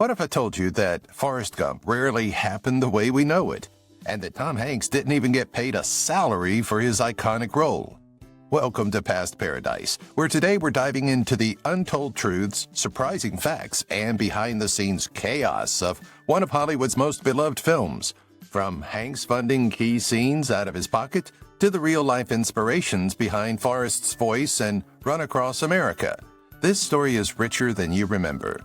What if I told you that Forrest Gump rarely happened the way we know it, and that Tom Hanks didn't even get paid a salary for his iconic role? Welcome to Past Paradise, where today we're diving into the untold truths, surprising facts, and behind-the-scenes chaos of one of Hollywood's most beloved films. From Hanks funding key scenes out of his pocket to the real-life inspirations behind Forrest's voice and Run Across America, this story is richer than you remember.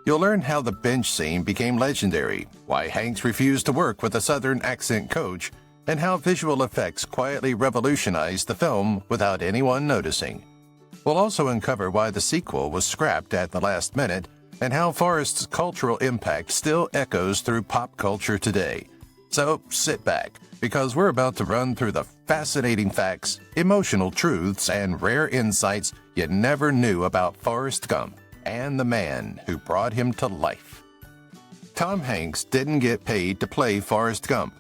You'll learn how the bench scene became legendary, why Hanks refused to work with a Southern accent coach, and how visual effects quietly revolutionized the film without anyone noticing. We'll also uncover why the sequel was scrapped at the last minute and how Forrest's cultural impact still echoes through pop culture today. So sit back, because we're about to run through the fascinating facts, emotional truths, and rare insights you never knew about Forrest Gump and the man who brought him to life. Tom Hanks didn't get paid to play Forrest Gump.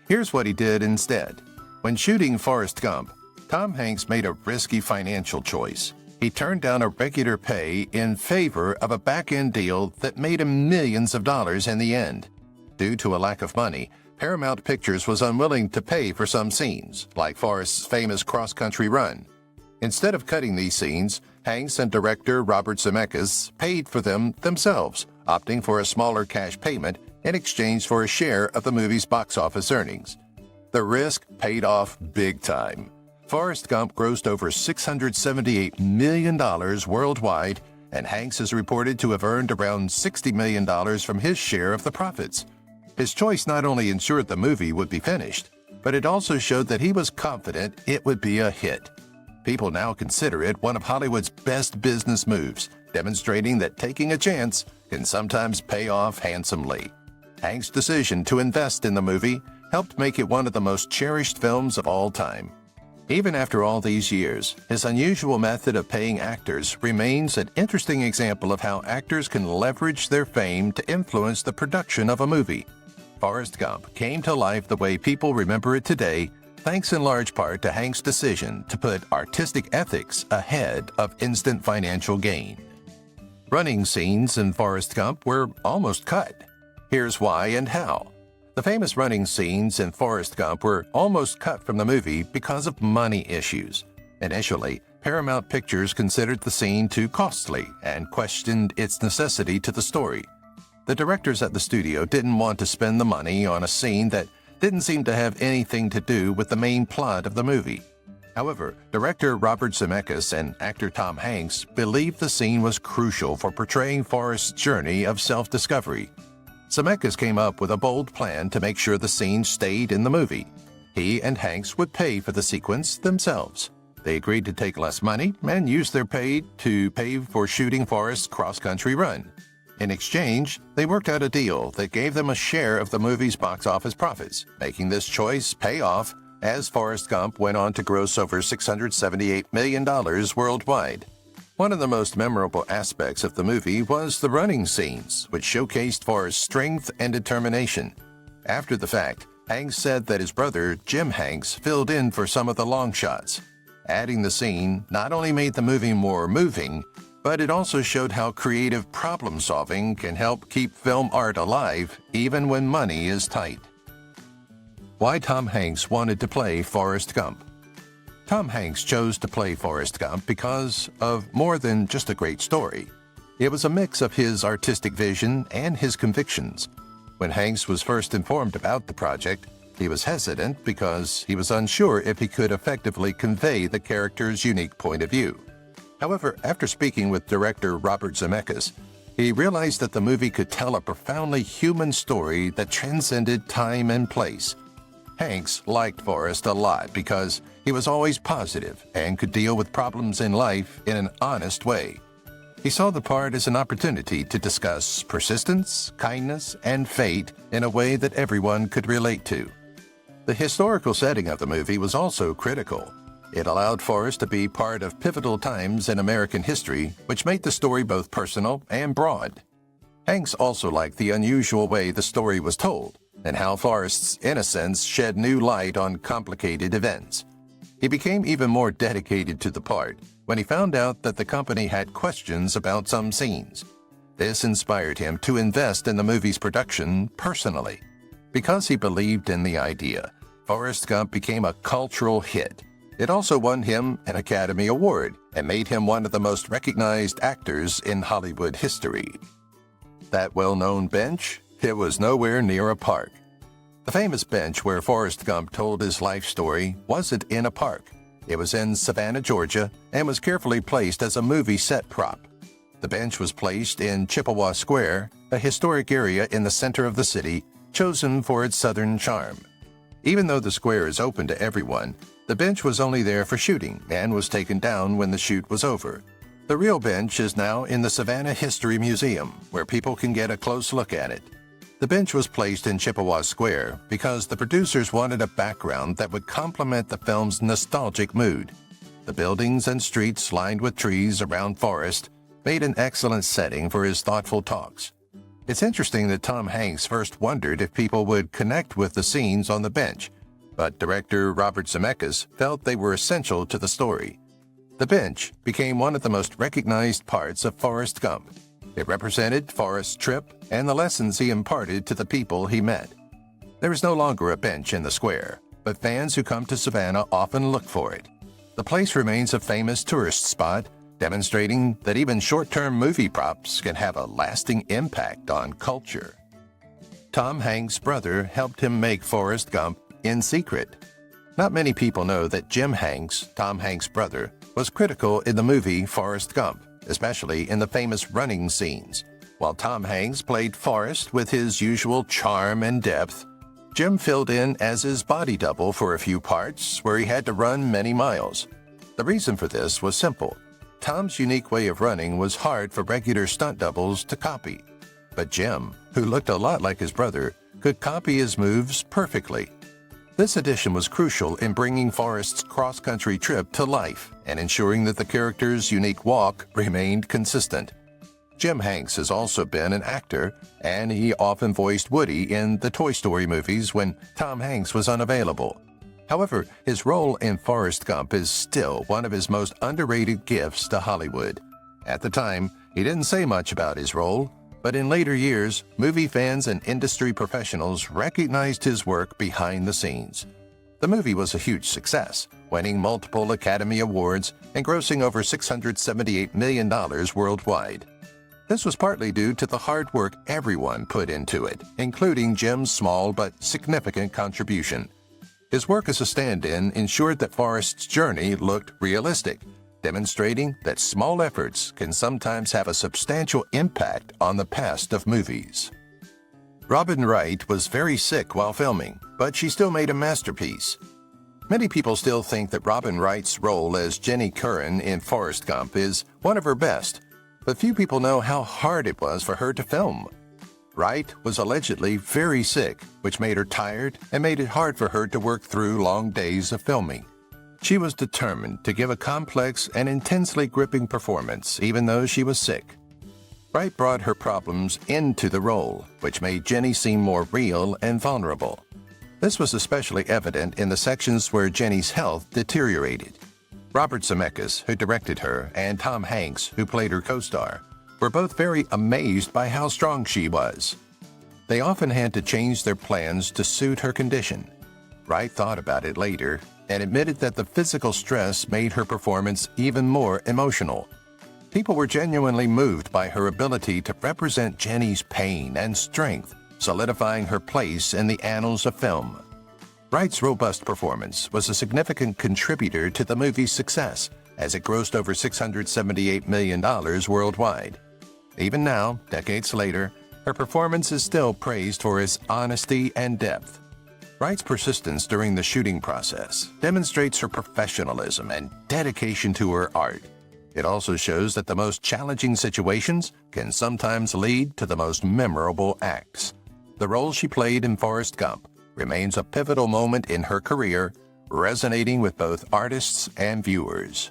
Here's what he did instead. When shooting Forrest Gump, Tom Hanks made a risky financial choice. He turned down a regular pay in favor of a back-end deal that made him millions of dollars in the end. Due to a lack of money, Paramount Pictures was unwilling to pay for some scenes, like Forrest's famous cross-country run. Instead of cutting these scenes, Hanks and director Robert Zemeckis paid for them themselves, opting for a smaller cash payment in exchange for a share of the movie's box office earnings. The risk paid off big time. Forrest Gump grossed over $678 million worldwide, and Hanks is reported to have earned around $60 million from his share of the profits. His choice not only ensured the movie would be finished, but it also showed that he was confident it would be a hit. People now consider it one of Hollywood's best business moves, demonstrating that taking a chance can sometimes pay off handsomely. Hanks' decision to invest in the movie helped make it one of the most cherished films of all time. Even after all these years, his unusual method of paying actors remains an interesting example of how actors can leverage their fame to influence the production of a movie. Forrest Gump came to life the way people remember it today, thanks in large part to Hanks' decision to put artistic ethics ahead of instant financial gain. Running scenes in Forrest Gump were almost cut. Here's why and how. The famous running scenes in Forrest Gump were almost cut from the movie because of money issues. Initially, Paramount Pictures considered the scene too costly and questioned its necessity to the story. The directors at the studio didn't want to spend the money on a scene that didn't seem to have anything to do with the main plot of the movie. However, director Robert Zemeckis and actor Tom Hanks believed the scene was crucial for portraying Forrest's journey of self-discovery. Zemeckis came up with a bold plan to make sure the scene stayed in the movie. He and Hanks would pay for the sequence themselves. They agreed to take less money and use their pay to pay for shooting Forrest's cross-country run. In exchange, they worked out a deal that gave them a share of the movie's box office profits, making this choice pay off as Forrest Gump went on to gross over $678 million worldwide. One of the most memorable aspects of the movie was the running scenes, which showcased Forrest's strength and determination. After the fact, Hanks said that his brother, Jim Hanks, filled in for some of the long shots. Adding the scene not only made the movie more moving, but it also showed how creative problem-solving can help keep film art alive even when money is tight. Why Tom Hanks wanted to play Forrest Gump. Tom Hanks chose to play Forrest Gump because of more than just a great story. It was a mix of his artistic vision and his convictions. When Hanks was first informed about the project, he was hesitant because he was unsure if he could effectively convey the character's unique point of view. However, after speaking with director Robert Zemeckis, he realized that the movie could tell a profoundly human story that transcended time and place. Hanks liked Forrest a lot because he was always positive and could deal with problems in life in an honest way. He saw the part as an opportunity to discuss persistence, kindness, and fate in a way that everyone could relate to. The historical setting of the movie was also critical. It allowed Forrest to be part of pivotal times in American history, which made the story both personal and broad. Hanks also liked the unusual way the story was told, and how Forrest's innocence shed new light on complicated events. He became even more dedicated to the part when he found out that the company had questions about some scenes. This inspired him to invest in the movie's production personally. Because he believed in the idea, Forrest Gump became a cultural hit. It also won him an Academy Award and made him one of the most recognized actors in Hollywood history. That well-known bench? It was nowhere near a park. The famous bench where Forrest Gump told his life story wasn't in a park. It was in Savannah, Georgia, and was carefully placed as a movie set prop. The bench was placed in Chippewa Square, a historic area in the center of the city, chosen for its southern charm. Even though the square is open to everyone, the bench was only there for shooting and was taken down when the shoot was over. The real bench is now in the Savannah History Museum, where people can get a close look at it. The bench was placed in Chippewa Square because the producers wanted a background that would complement the film's nostalgic mood. The buildings and streets lined with trees around Forrest made an excellent setting for his thoughtful talks. It's interesting that Tom Hanks first wondered if people would connect with the scenes on the bench, but director Robert Zemeckis felt they were essential to the story. The bench became one of the most recognized parts of Forrest Gump. It represented Forrest's trip and the lessons he imparted to the people he met. There is no longer a bench in the square, but fans who come to Savannah often look for it. The place remains a famous tourist spot, demonstrating that even short-term movie props can have a lasting impact on culture. Tom Hanks' brother helped him make Forrest Gump in secret. Not many people know that Jim Hanks, Tom Hanks' brother, was critical in the movie Forrest Gump, especially in the famous running scenes. While Tom Hanks played Forrest with his usual charm and depth, Jim filled in as his body double for a few parts where he had to run many miles. The reason for this was simple. Tom's unique way of running was hard for regular stunt doubles to copy. But Jim, who looked a lot like his brother, could copy his moves perfectly. This addition was crucial in bringing Forrest's cross-country trip to life and ensuring that the character's unique walk remained consistent. Jim Hanks has also been an actor, and he often voiced Woody in the Toy Story movies when Tom Hanks was unavailable. However, his role in Forrest Gump is still one of his most underrated gifts to Hollywood. At the time, he didn't say much about his role, but in later years, movie fans and industry professionals recognized his work behind the scenes. The movie was a huge success, winning multiple Academy Awards and grossing over $678 million worldwide. This was partly due to the hard work everyone put into it, including Jim's small but significant contribution. His work as a stand-in ensured that Forrest's journey looked realistic, demonstrating that small efforts can sometimes have a substantial impact on the past of movies. Robin Wright was very sick while filming, but she still made a masterpiece. Many people still think that Robin Wright's role as Jenny Curran in Forrest Gump is one of her best, but few people know how hard it was for her to film. Wright was allegedly very sick, which made her tired and made it hard for her to work through long days of filming. She was determined to give a complex and intensely gripping performance, even though she was sick. Wright brought her problems into the role, which made Jenny seem more real and vulnerable. This was especially evident in the sections where Jenny's health deteriorated. Robert Zemeckis, who directed her, and Tom Hanks, who played her co-star, were both very amazed by how strong she was. They often had to change their plans to suit her condition. Wright thought about it later and admitted that the physical stress made her performance even more emotional. People were genuinely moved by her ability to represent Jenny's pain and strength, solidifying her place in the annals of film. Wright's robust performance was a significant contributor to the movie's success, as it grossed over $678 million worldwide. Even now, decades later, her performance is still praised for its honesty and depth. Wright's persistence during the shooting process demonstrates her professionalism and dedication to her art. It also shows that the most challenging situations can sometimes lead to the most memorable acts. The role she played in Forrest Gump remains a pivotal moment in her career, resonating with both artists and viewers.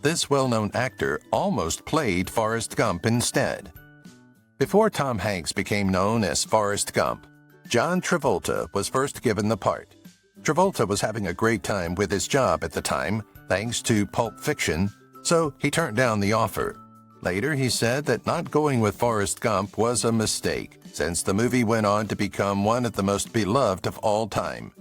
This well-known actor almost played Forrest Gump instead. Before Tom Hanks became known as Forrest Gump, John Travolta was first given the part. Travolta was having a great time with his job at the time, thanks to Pulp Fiction, so he turned down the offer. Later, he said that not going with Forrest Gump was a mistake, since the movie went on to become one of the most beloved of all time.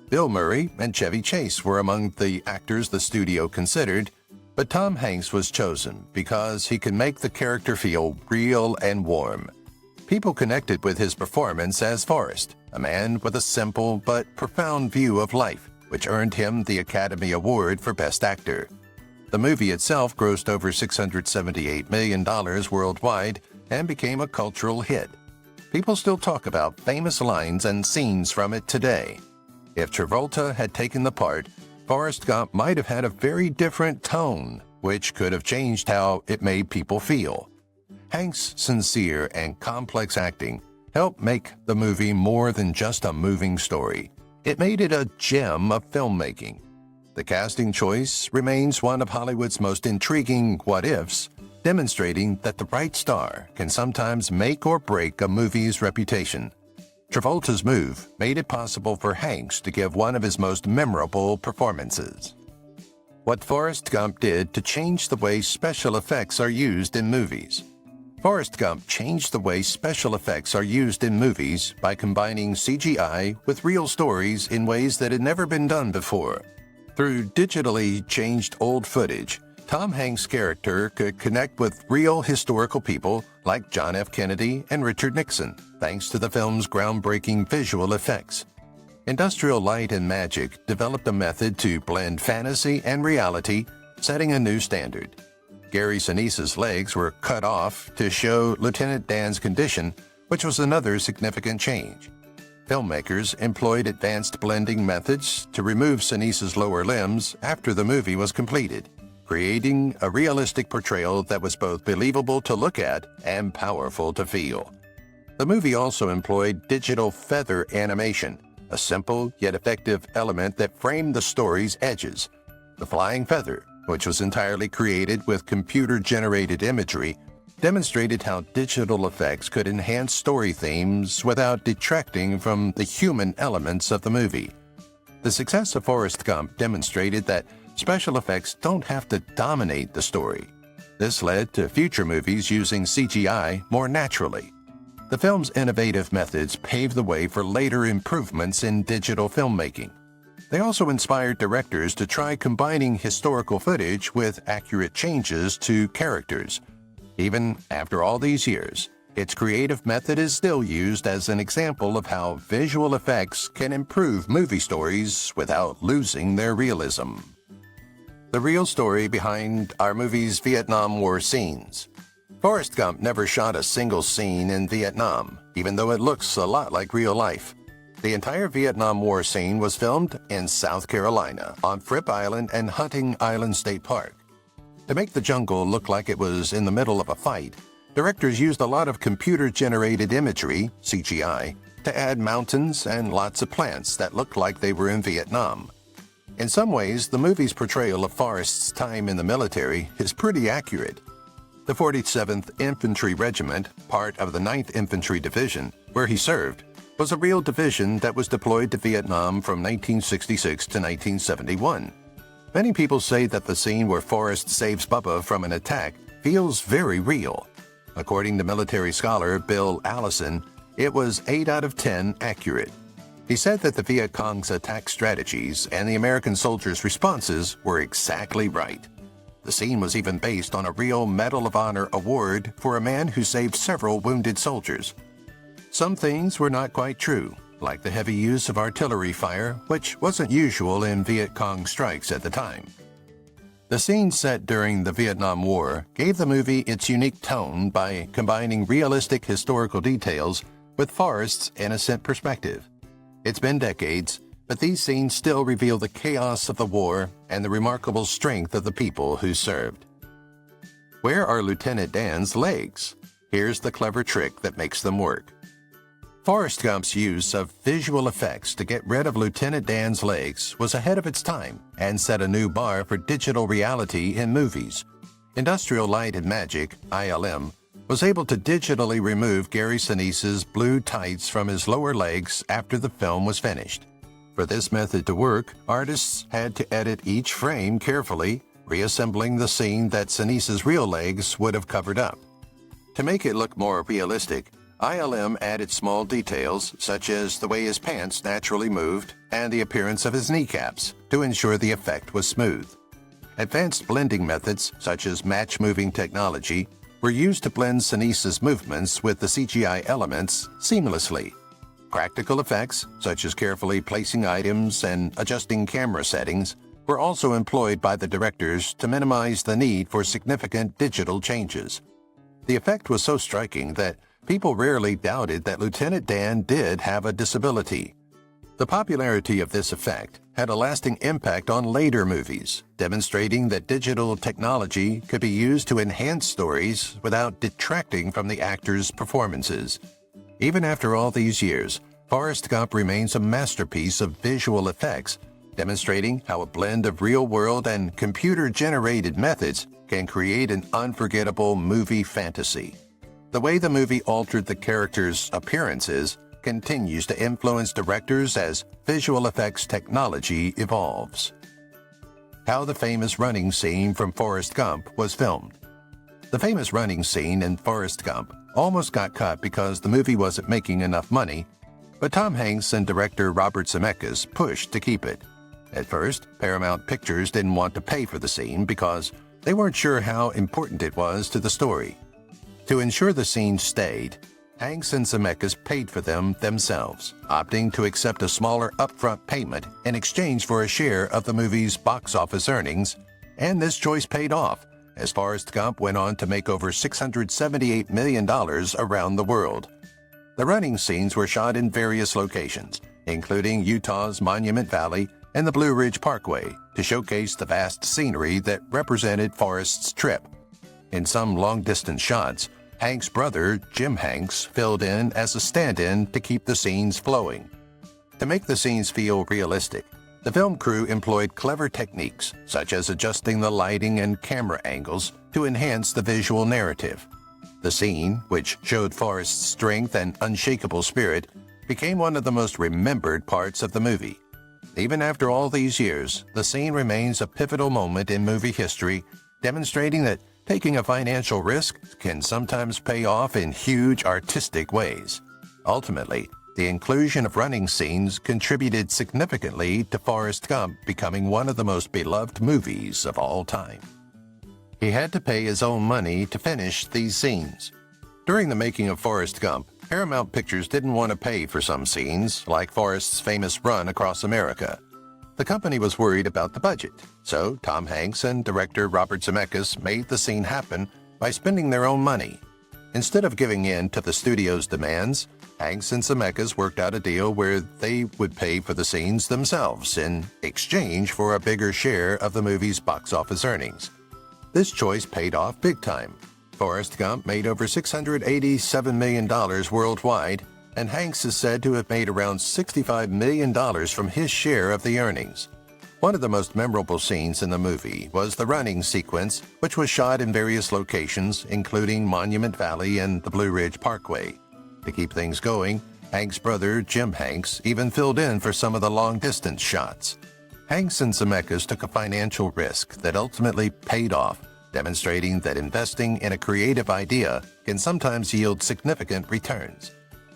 Bill Murray and Chevy Chase were among the actors the studio considered, but Tom Hanks was chosen because he could make the character feel real and warm. People connected with his performance as Forrest, a man with a simple but profound view of life, which earned him the Academy Award for Best Actor. The movie itself grossed over $678 million worldwide and became a cultural hit. People still talk about famous lines and scenes from it today. If Travolta had taken the part, Forrest Gump might have had a very different tone, which could have changed how it made people feel. Hanks' sincere and complex acting helped make the movie more than just a moving story. It made it a gem of filmmaking. The casting choice remains one of Hollywood's most intriguing what-ifs, demonstrating that the right star can sometimes make or break a movie's reputation. Travolta's move made it possible for Hanks to give one of his most memorable performances. What Forrest Gump did to change the way special effects are used in movies. Forrest Gump changed the way special effects are used in movies by combining CGI with real stories in ways that had never been done before. Through digitally changed old footage, Tom Hanks' character could connect with real historical people like John F. Kennedy and Richard Nixon, thanks to the film's groundbreaking visual effects. Industrial Light and Magic developed a method to blend fantasy and reality, setting a new standard. Gary Sinise's legs were cut off to show Lieutenant Dan's condition, which was another significant change. Filmmakers employed advanced blending methods to remove Sinise's lower limbs after the movie was completed, creating a realistic portrayal that was both believable to look at and powerful to feel. The movie also employed digital feather animation, a simple yet effective element that framed the story's edges. The flying feather, which was entirely created with computer-generated imagery, demonstrated how digital effects could enhance story themes without detracting from the human elements of the movie. The success of Forrest Gump demonstrated that special effects don't have to dominate the story. This led to future movies using CGI more naturally. The film's innovative methods paved the way for later improvements in digital filmmaking. They also inspired directors to try combining historical footage with accurate changes to characters. Even after all these years, its creative method is still used as an example of how visual effects can improve movie stories without losing their realism. The real story behind our movie's Vietnam War scenes. Forrest Gump never shot a single scene in Vietnam, even though it looks a lot like real life. The entire Vietnam War scene was filmed in South Carolina, on Fripp Island and Hunting Island State Park. To make the jungle look like it was in the middle of a fight, directors used a lot of computer-generated imagery, CGI, to add mountains and lots of plants that looked like they were in Vietnam. In some ways, the movie's portrayal of Forrest's time in the military is pretty accurate. The 47th Infantry Regiment, part of the 9th Infantry Division, where he served, was a real division that was deployed to Vietnam from 1966 to 1971. Many people say that the scene where Forrest saves Bubba from an attack feels very real. According to military scholar Bill Allison, it was 8 out of 10 accurate. He said that the Viet Cong's attack strategies and the American soldiers' responses were exactly right. The scene was even based on a real Medal of Honor award for a man who saved several wounded soldiers. Some things were not quite true, like the heavy use of artillery fire, which wasn't usual in Viet Cong strikes at the time. The scene set during the Vietnam War gave the movie its unique tone by combining realistic historical details with Forrest's innocent perspective. It's been decades, but these scenes still reveal the chaos of the war and the remarkable strength of the people who served. Where are Lieutenant Dan's legs? Here's the clever trick that makes them work. Forrest Gump's use of visual effects to get rid of Lieutenant Dan's legs was ahead of its time and set a new bar for digital reality in movies. Industrial Light and Magic, ILM, was able to digitally remove Gary Sinise's blue tights from his lower legs after the film was finished. For this method to work, artists had to edit each frame carefully, reassembling the scene that Sinise's real legs would have covered up. To make it look more realistic, ILM added small details such as the way his pants naturally moved and the appearance of his kneecaps to ensure the effect was smooth. Advanced blending methods such as match-moving technology were used to blend Sinise's movements with the CGI elements seamlessly. Practical effects, such as carefully placing items and adjusting camera settings, were also employed by the directors to minimize the need for significant digital changes. The effect was so striking that people rarely doubted that Lieutenant Dan did have a disability. The popularity of this effect had a lasting impact on later movies, demonstrating that digital technology could be used to enhance stories without detracting from the actors' performances. Even after all these years, Forrest Gump remains a masterpiece of visual effects, demonstrating how a blend of real-world and computer-generated methods can create an unforgettable movie fantasy. The way the movie altered the characters' appearances continues to influence directors as visual effects technology evolves. How the famous running scene from Forrest Gump was filmed. The famous running scene in Forrest Gump almost got cut because the movie wasn't making enough money, but Tom Hanks and director Robert Zemeckis pushed to keep it. At first, Paramount Pictures didn't want to pay for the scene because they weren't sure how important it was to the story. To ensure the scene stayed, Hanks and Zemeckis paid for them themselves, opting to accept a smaller upfront payment in exchange for a share of the movie's box office earnings, and this choice paid off, as Forrest Gump went on to make over $678 million around the world. The running scenes were shot in various locations, including Utah's Monument Valley and the Blue Ridge Parkway, to showcase the vast scenery that represented Forrest's trip. In some long-distance shots, Hanks' brother, Jim Hanks, filled in as a stand-in to keep the scenes flowing. To make the scenes feel realistic, the film crew employed clever techniques, such as adjusting the lighting and camera angles to enhance the visual narrative. The scene, which showed Forrest's strength and unshakable spirit, became one of the most remembered parts of the movie. Even after all these years, the scene remains a pivotal moment in movie history, demonstrating that taking a financial risk can sometimes pay off in huge artistic ways. Ultimately, the inclusion of running scenes contributed significantly to Forrest Gump becoming one of the most beloved movies of all time. He had to pay his own money to finish these scenes. During the making of Forrest Gump, Paramount Pictures didn't want to pay for some scenes, like Forrest's famous run across America. The company was worried about the budget, so Tom Hanks and director Robert Zemeckis made the scene happen by spending their own money. Instead of giving in to the studio's demands, Hanks and Zemeckis worked out a deal where they would pay for the scenes themselves in exchange for a bigger share of the movie's box office earnings. This choice paid off big time. Forrest Gump made over $687 million worldwide, and Hanks is said to have made around $65 million from his share of the earnings. One of the most memorable scenes in the movie was the running sequence, which was shot in various locations, including Monument Valley and the Blue Ridge Parkway. To keep things going, Hanks' brother, Jim Hanks, even filled in for some of the long-distance shots. Hanks and Zemeckis took a financial risk that ultimately paid off, demonstrating that investing in a creative idea can sometimes yield significant returns.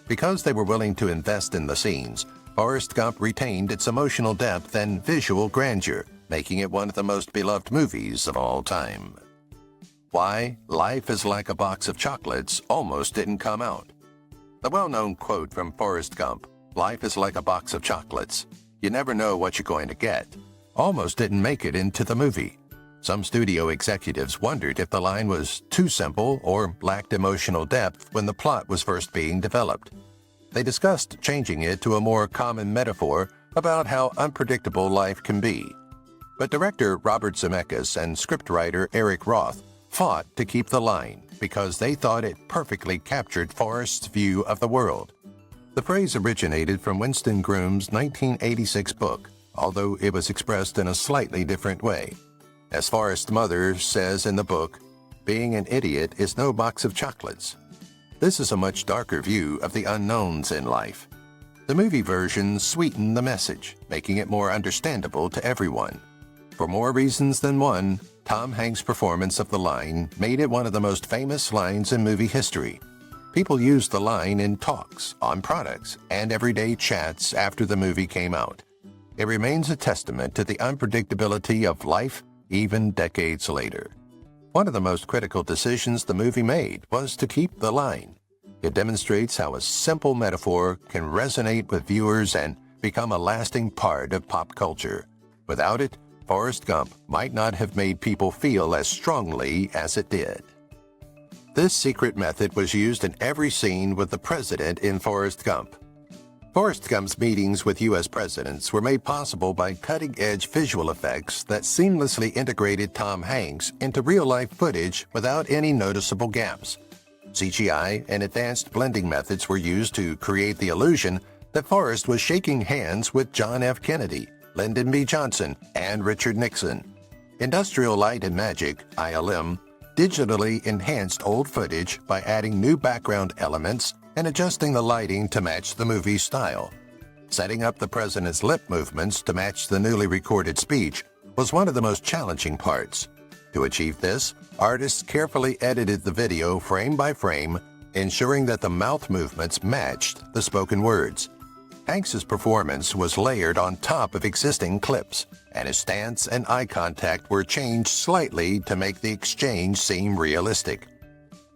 Because they were willing to invest in the scenes, Forrest Gump retained its emotional depth and visual grandeur, making it one of the most beloved movies of all time. Why Life is Like a Box of Chocolates almost didn't come out. The well-known quote from Forrest Gump, "Life is like a box of chocolates. You never know what you're going to get," almost didn't make it into the movie. Some studio executives wondered if the line was too simple or lacked emotional depth when the plot was first being developed. They discussed changing it to a more common metaphor about how unpredictable life can be. But director Robert Zemeckis and scriptwriter Eric Roth fought to keep the line because they thought it perfectly captured Forrest's view of the world. The phrase originated from Winston Groom's 1986 book, although it was expressed in a slightly different way. As Forrest's mother says in the book, "Being an idiot is no box of chocolates." This is a much darker view of the unknowns in life. The movie version sweetened the message, making it more understandable to everyone. For more reasons than one, Tom Hanks' performance of the line made it one of the most famous lines in movie history. People used the line in talks, on products, and everyday chats after the movie came out. It remains a testament to the unpredictability of life even decades later. One of the most critical decisions the movie made was to keep the line. It demonstrates how a simple metaphor can resonate with viewers and become a lasting part of pop culture. Without it, Forrest Gump might not have made people feel as strongly as it did. This secret method was used in every scene with the president in Forrest Gump. Forrest Gump's meetings with U.S. presidents were made possible by cutting-edge visual effects that seamlessly integrated Tom Hanks into real-life footage without any noticeable gaps. CGI and advanced blending methods were used to create the illusion that Forrest was shaking hands with John F. Kennedy, Lyndon B. Johnson, and Richard Nixon. Industrial Light and Magic, ILM, digitally enhanced old footage by adding new background elements and adjusting the lighting to match the movie's style. Setting up the president's lip movements to match the newly recorded speech was one of the most challenging parts. To achieve this, artists carefully edited the video frame by frame, ensuring that the mouth movements matched the spoken words. Hanks's performance was layered on top of existing clips, and his stance and eye contact were changed slightly to make the exchange seem realistic.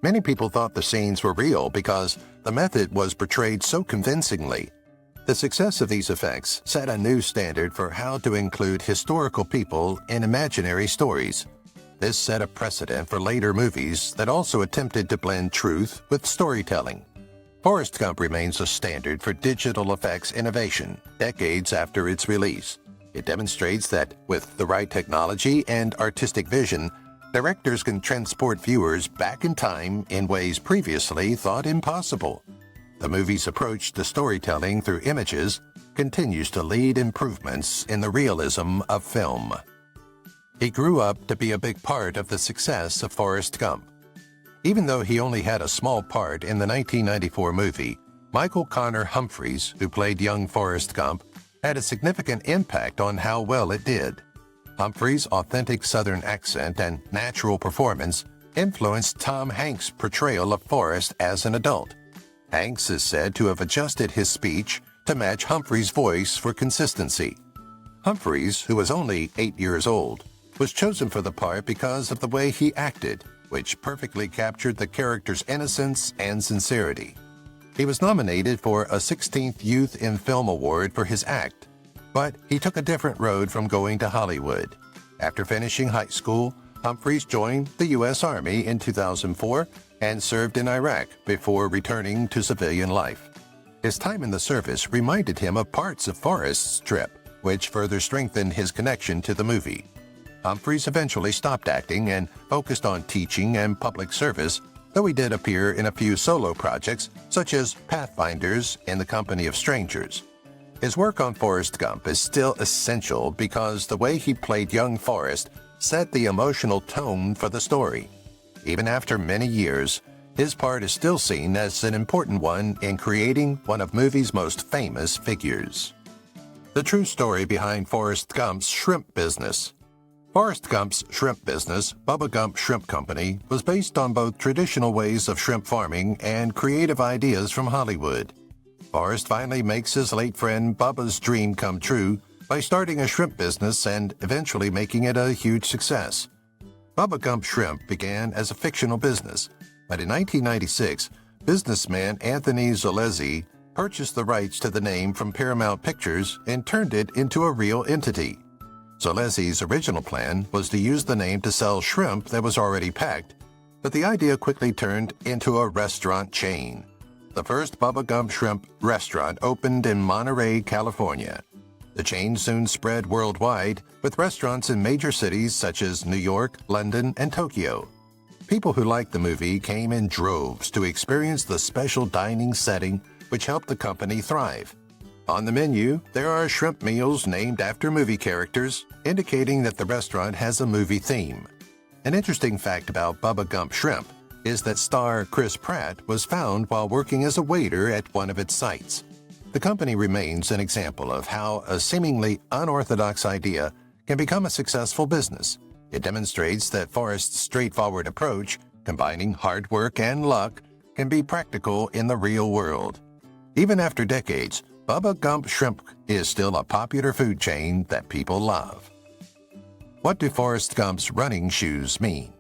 Many people thought the scenes were real because the method was portrayed so convincingly. The success of these effects set a new standard for how to include historical people in imaginary stories. This set a precedent for later movies that also attempted to blend truth with storytelling. Forrest Gump remains a standard for digital effects innovation decades after its release. It demonstrates that with the right technology and artistic vision, directors can transport viewers back in time in ways previously thought impossible. The movie's approach to storytelling through images continues to lead improvements in the realism of film. He grew up to be a big part of the success of Forrest Gump. Even though he only had a small part in the 1994 movie, Michael Connor Humphreys, who played young Forrest Gump, had a significant impact on how well it did. Humphreys' authentic Southern accent and natural performance influenced Tom Hanks' portrayal of Forrest as an adult. Hanks is said to have adjusted his speech to match Humphreys' voice for consistency. Humphreys, who was only 8 years old, was chosen for the part because of the way he acted, which perfectly captured the character's innocence and sincerity. He was nominated for a 16th Youth in Film Award for his act, but he took a different road from going to Hollywood. After finishing high school, Humphreys joined the U.S. Army in 2004 and served in Iraq before returning to civilian life. His time in the service reminded him of parts of Forrest's trip, which further strengthened his connection to the movie. Humphreys eventually stopped acting and focused on teaching and public service, though he did appear in a few solo projects, such as Pathfinders in the Company of Strangers. His work on Forrest Gump is still essential because the way he played young Forrest set the emotional tone for the story. Even after many years, his part is still seen as an important one in creating one of movies' most famous figures. The true story behind Forrest Gump's shrimp business. Forrest Gump's shrimp business, Bubba Gump Shrimp Company, was based on both traditional ways of shrimp farming and creative ideas from Hollywood. Forrest finally makes his late friend Bubba's dream come true by starting a shrimp business and eventually making it a huge success. Bubba Gump Shrimp began as a fictional business, but in 1996, businessman Anthony Zolezzi purchased the rights to the name from Paramount Pictures and turned it into a real entity. Zolezzi's original plan was to use the name to sell shrimp that was already packed, but the idea quickly turned into a restaurant chain. The first Bubba Gump Shrimp restaurant opened in Monterey, California. The chain soon spread worldwide, with restaurants in major cities such as New York, London, and Tokyo. People who liked the movie came in droves to experience the special dining setting, which helped the company thrive. On the menu, there are shrimp meals named after movie characters, indicating that the restaurant has a movie theme. An interesting fact about Bubba Gump Shrimp is that star Chris Pratt was found while working as a waiter at one of its sites. The company remains an example of how a seemingly unorthodox idea can become a successful business. It demonstrates that Forrest's straightforward approach, combining hard work and luck, can be practical in the real world. Even after decades, Bubba Gump Shrimp is still a popular food chain that people love. What do Forrest Gump's running shoes mean?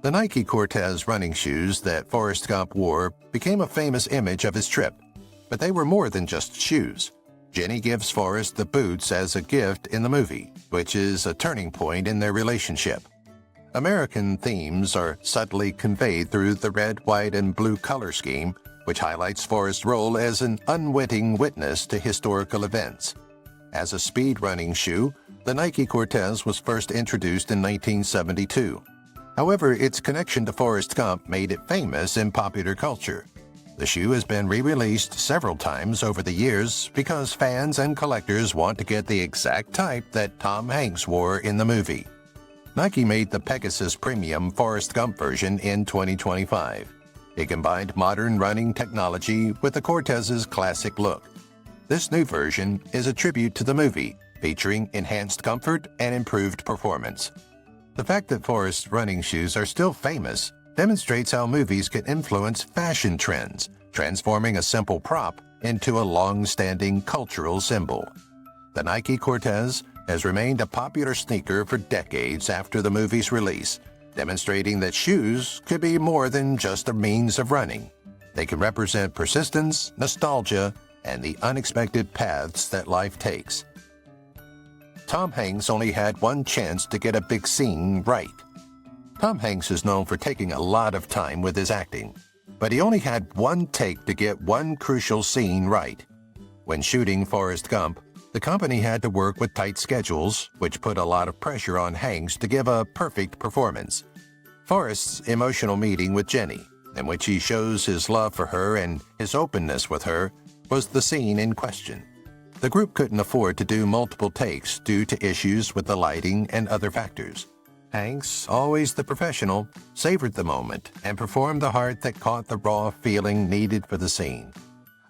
The Nike Cortez running shoes that Forrest Gump wore became a famous image of his trip, but they were more than just shoes. Jenny gives Forrest the boots as a gift in the movie, which is a turning point in their relationship. American themes are subtly conveyed through the red, white, and blue color scheme, which highlights Forrest's role as an unwitting witness to historical events. As a speed running shoe, the Nike Cortez was first introduced in 1972. However, its connection to Forrest Gump made it famous in popular culture. The shoe has been re-released several times over the years because fans and collectors want to get the exact type that Tom Hanks wore in the movie. Nike made the Pegasus Premium Forrest Gump version in 2025. It combined modern running technology with the Cortez's classic look. This new version is a tribute to the movie, featuring enhanced comfort and improved performance. The fact that Forrest's running shoes are still famous demonstrates how movies can influence fashion trends, transforming a simple prop into a long-standing cultural symbol. The Nike Cortez has remained a popular sneaker for decades after the movie's release, demonstrating that shoes could be more than just a means of running. They can represent persistence, nostalgia, and the unexpected paths that life takes. Tom Hanks only had one chance to get a big scene right. Tom Hanks is known for taking a lot of time with his acting, but he only had one take to get one crucial scene right. When shooting Forrest Gump, the company had to work with tight schedules, which put a lot of pressure on Hanks to give a perfect performance. Forrest's emotional meeting with Jenny, in which he shows his love for her and his openness with her, was the scene in question. The group couldn't afford to do multiple takes due to issues with the lighting and other factors. Hanks, always the professional, savored the moment and performed the part that caught the raw feeling needed for the scene.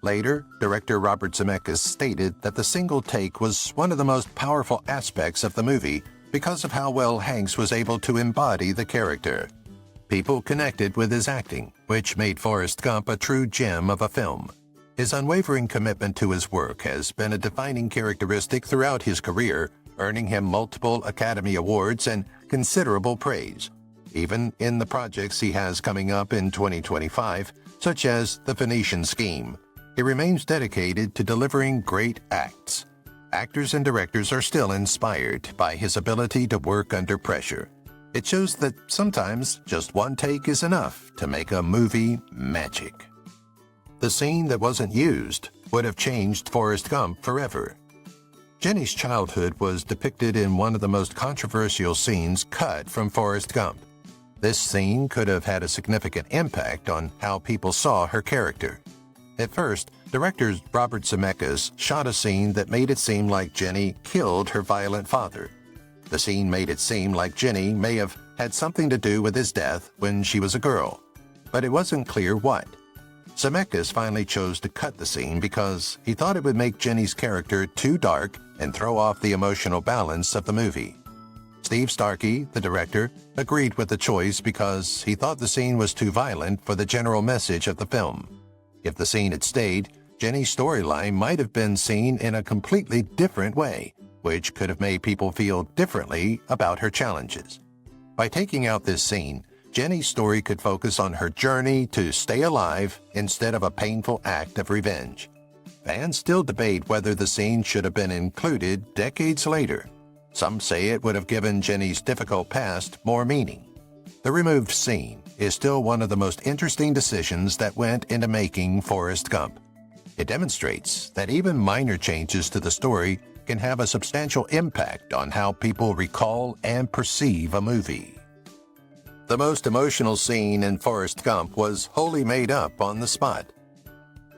Later, director Robert Zemeckis stated that the single take was one of the most powerful aspects of the movie because of how well Hanks was able to embody the character. People connected with his acting, which made Forrest Gump a true gem of a film. His unwavering commitment to his work has been a defining characteristic throughout his career, earning him multiple Academy Awards and considerable praise. Even in the projects he has coming up in 2025, such as The Phoenician Scheme, he remains dedicated to delivering great acts. Actors and directors are still inspired by his ability to work under pressure. It shows that sometimes just one take is enough to make a movie magic. The scene that wasn't used would have changed Forrest Gump forever. Jenny's childhood was depicted in one of the most controversial scenes cut from Forrest Gump. This scene could have had a significant impact on how people saw her character. At first, director Robert Zemeckis shot a scene that made it seem like Jenny killed her violent father. The scene made it seem like Jenny may have had something to do with his death when she was a girl, but it wasn't clear what. Zemeckis finally chose to cut the scene because he thought it would make Jenny's character too dark and throw off the emotional balance of the movie. Steve Starkey, the director, agreed with the choice because he thought the scene was too violent for the general message of the film. If the scene had stayed, Jenny's storyline might have been seen in a completely different way, which could have made people feel differently about her challenges. By taking out this scene, Jenny's story could focus on her journey to stay alive instead of a painful act of revenge. Fans still debate whether the scene should have been included decades later. Some say it would have given Jenny's difficult past more meaning. The removed scene is still one of the most interesting decisions that went into making Forrest Gump. It demonstrates that even minor changes to the story can have a substantial impact on how people recall and perceive a movie. The most emotional scene in Forrest Gump was wholly made up on the spot.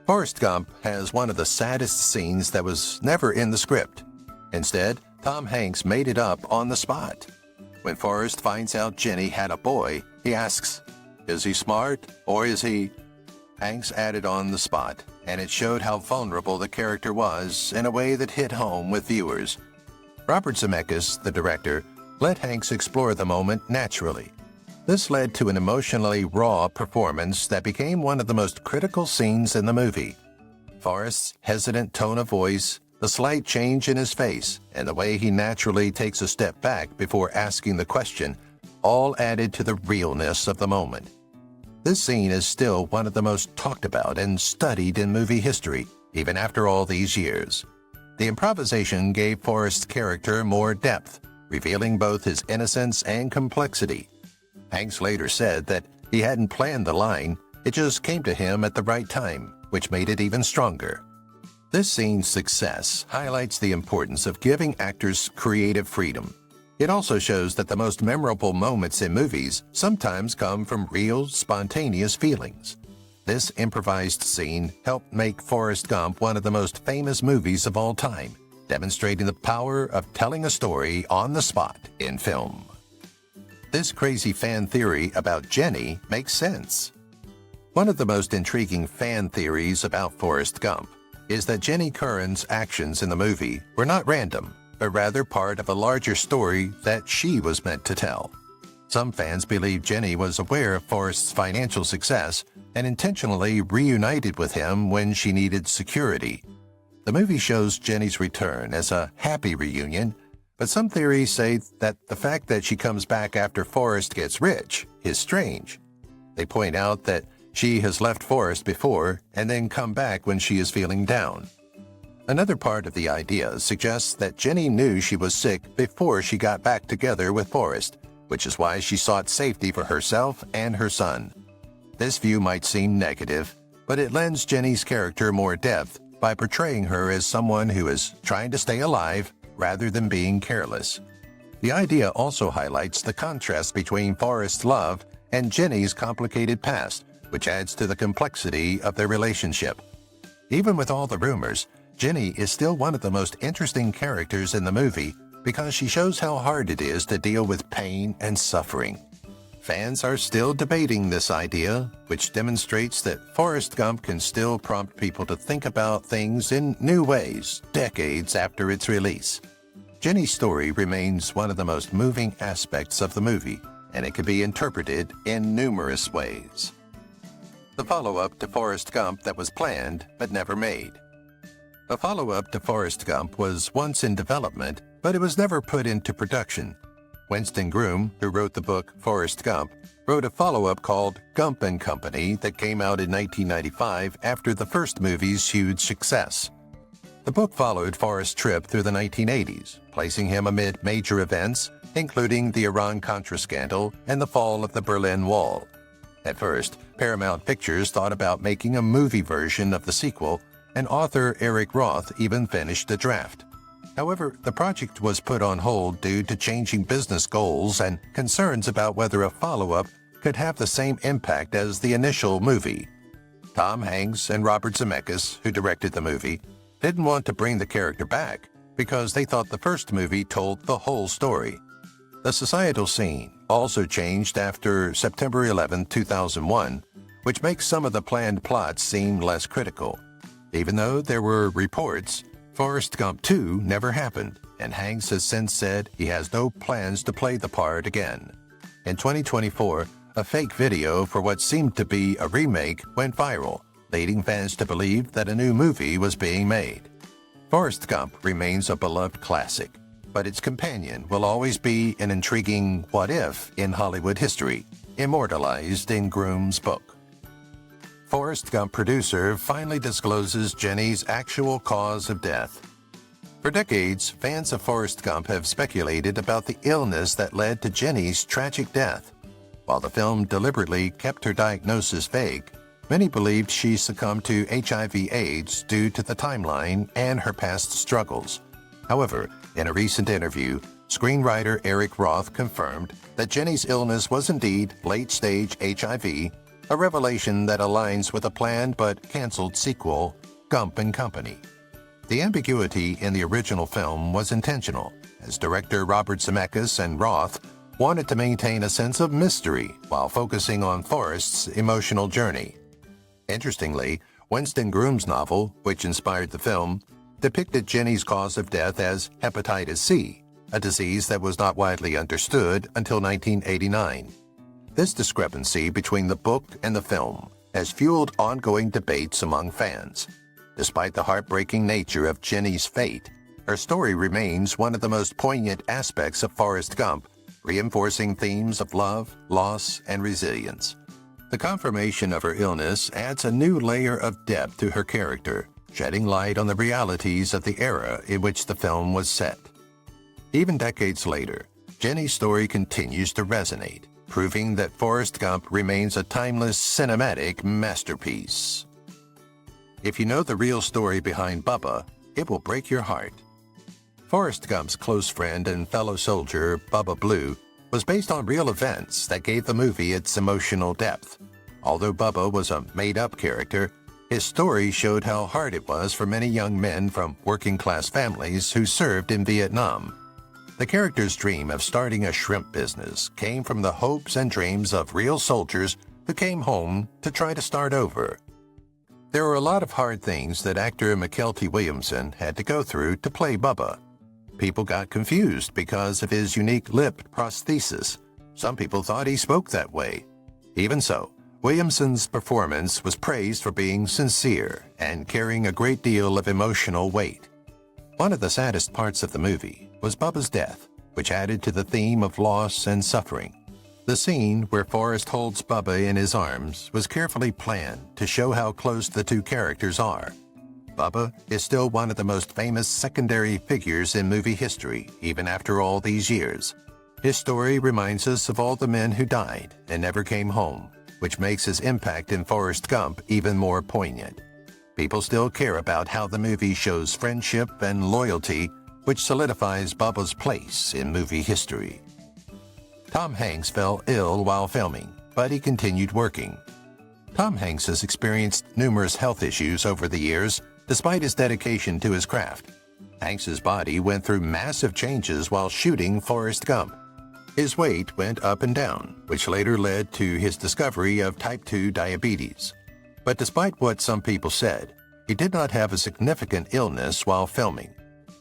Forrest Gump has one of the saddest scenes that was never in the script. Instead, Tom Hanks made it up on the spot. When Forrest finds out Jenny had a boy, he asks, "Is he smart or is he?" Hanks added on the spot, and it showed how vulnerable the character was in a way that hit home with viewers. Robert Zemeckis, the director, let Hanks explore the moment naturally. This led to an emotionally raw performance that became one of the most critical scenes in the movie. Forrest's hesitant tone of voice, the slight change in his face, and the way he naturally takes a step back before asking the question all added to the realness of the moment. This scene is still one of the most talked about and studied in movie history, even after all these years. The improvisation gave Forrest's character more depth, revealing both his innocence and complexity. Hanks later said that he hadn't planned the line, it just came to him at the right time, which made it even stronger. This scene's success highlights the importance of giving actors creative freedom. It also shows that the most memorable moments in movies sometimes come from real, spontaneous feelings. This improvised scene helped make Forrest Gump one of the most famous movies of all time, demonstrating the power of telling a story on the spot in film. This crazy fan theory about Jenny makes sense. One of the most intriguing fan theories about Forrest Gump is that Jenny Curran's actions in the movie were not random, but rather part of a larger story that she was meant to tell. Some fans believe Jenny was aware of Forrest's financial success and intentionally reunited with him when she needed security. The movie shows Jenny's return as a happy reunion, but some theories say that the fact that she comes back after Forrest gets rich is strange. They point out that she has left Forrest before and then come back when she is feeling down. Another part of the idea suggests that Jenny knew she was sick before she got back together with Forrest, which is why she sought safety for herself and her son. This view might seem negative, but it lends Jenny's character more depth by portraying her as someone who is trying to stay alive rather than being careless. The idea also highlights the contrast between Forrest's love and Jenny's complicated past, which adds to the complexity of their relationship. Even with all the rumors, Jenny is still one of the most interesting characters in the movie because she shows how hard it is to deal with pain and suffering. Fans are still debating this idea, which demonstrates that Forrest Gump can still prompt people to think about things in new ways decades after its release. Jenny's story remains one of the most moving aspects of the movie, and it can be interpreted in numerous ways. The follow-up to Forrest Gump that was planned but never made. A follow-up to Forrest Gump was once in development, but it was never put into production. Winston Groom, who wrote the book Forrest Gump, wrote a follow-up called Gump and Company that came out in 1995 after the first movie's huge success. The book followed Forrest's trip through the 1980s, placing him amid major events, including the Iran-Contra scandal and the fall of the Berlin Wall. At first, Paramount Pictures thought about making a movie version of the sequel, and author Eric Roth even finished a draft. However, the project was put on hold due to changing business goals and concerns about whether a follow-up could have the same impact as the initial movie. Tom Hanks and Robert Zemeckis, who directed the movie, didn't want to bring the character back because they thought the first movie told the whole story. The societal scene also changed after September 11, 2001, which makes some of the planned plots seem less critical. Even though there were reports, Forrest Gump 2 never happened, and Hanks has since said he has no plans to play the part again. In 2024, a fake video for what seemed to be a remake went viral, leading fans to believe that a new movie was being made. Forrest Gump remains a beloved classic, but its companion will always be an intriguing what-if in Hollywood history, immortalized in Groom's book. Forrest Gump producer finally discloses Jenny's actual cause of death. For decades, fans of Forrest Gump have speculated about the illness that led to Jenny's tragic death. While the film deliberately kept her diagnosis vague, many believed she succumbed to HIV/AIDS due to the timeline and her past struggles. However, in a recent interview, screenwriter Eric Roth confirmed that Jenny's illness was indeed late-stage HIV, a revelation that aligns with a planned but canceled sequel, Gump and Company. The ambiguity in the original film was intentional, as director Robert Zemeckis and Roth wanted to maintain a sense of mystery while focusing on Forrest's emotional journey. Interestingly, Winston Groom's novel, which inspired the film, depicted Jenny's cause of death as hepatitis C, a disease that was not widely understood until 1989. This discrepancy between the book and the film has fueled ongoing debates among fans. Despite the heartbreaking nature of Jenny's fate, her story remains one of the most poignant aspects of Forrest Gump, reinforcing themes of love, loss, and resilience. The confirmation of her illness adds a new layer of depth to her character, shedding light on the realities of the era in which the film was set. Even decades later, Jenny's story continues to resonate, proving that Forrest Gump remains a timeless cinematic masterpiece. If you know the real story behind Bubba, it will break your heart. Forrest Gump's close friend and fellow soldier, Bubba Blue, was based on real events that gave the movie its emotional depth. Although Bubba was a made-up character, his story showed how hard it was for many young men from working-class families who served in Vietnam. The character's dream of starting a shrimp business came from the hopes and dreams of real soldiers who came home to try to start over. There were a lot of hard things that actor McKelty Williamson had to go through to play Bubba. People got confused because of his unique lip prosthesis. Some people thought he spoke that way. Even so, Williamson's performance was praised for being sincere and carrying a great deal of emotional weight. One of the saddest parts of the movie was Bubba's death, which added to the theme of loss and suffering. The scene where Forrest holds Bubba in his arms was carefully planned to show how close the two characters are. Bubba is still one of the most famous secondary figures in movie history, even after all these years. His story reminds us of all the men who died and never came home, which makes his impact in Forrest Gump even more poignant. People still care about how the movie shows friendship and loyalty, which solidifies Bubba's place in movie history. Tom Hanks fell ill while filming, but he continued working. Tom Hanks has experienced numerous health issues over the years, despite his dedication to his craft. Hanks's body went through massive changes while shooting Forrest Gump. His weight went up and down, which later led to his discovery of type 2 diabetes. But despite what some people said, he did not have a significant illness while filming.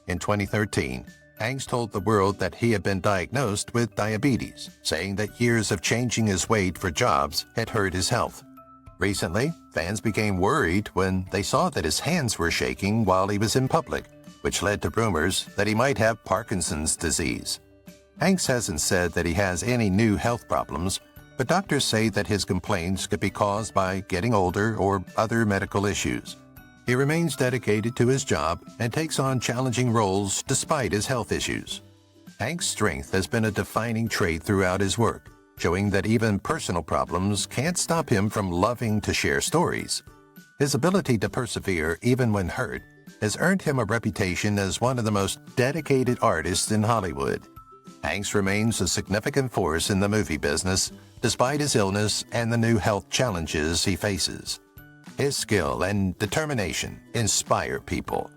In 2013, Hanks told the world that he had been diagnosed with diabetes, saying that years of changing his weight for jobs had hurt his health. Recently, fans became worried when they saw that his hands were shaking while he was in public, which led to rumors that he might have Parkinson's disease. Hanks hasn't said that he has any new health problems, but doctors say that his complaints could be caused by getting older or other medical issues. He remains dedicated to his job and takes on challenging roles despite his health issues. Hanks' strength has been a defining trait throughout his work, showing that even personal problems can't stop him from loving to share stories. His ability to persevere even when hurt has earned him a reputation as one of the most dedicated artists in Hollywood. Hanks remains a significant force in the movie business despite his illness and the new health challenges he faces. His skill and determination inspire people.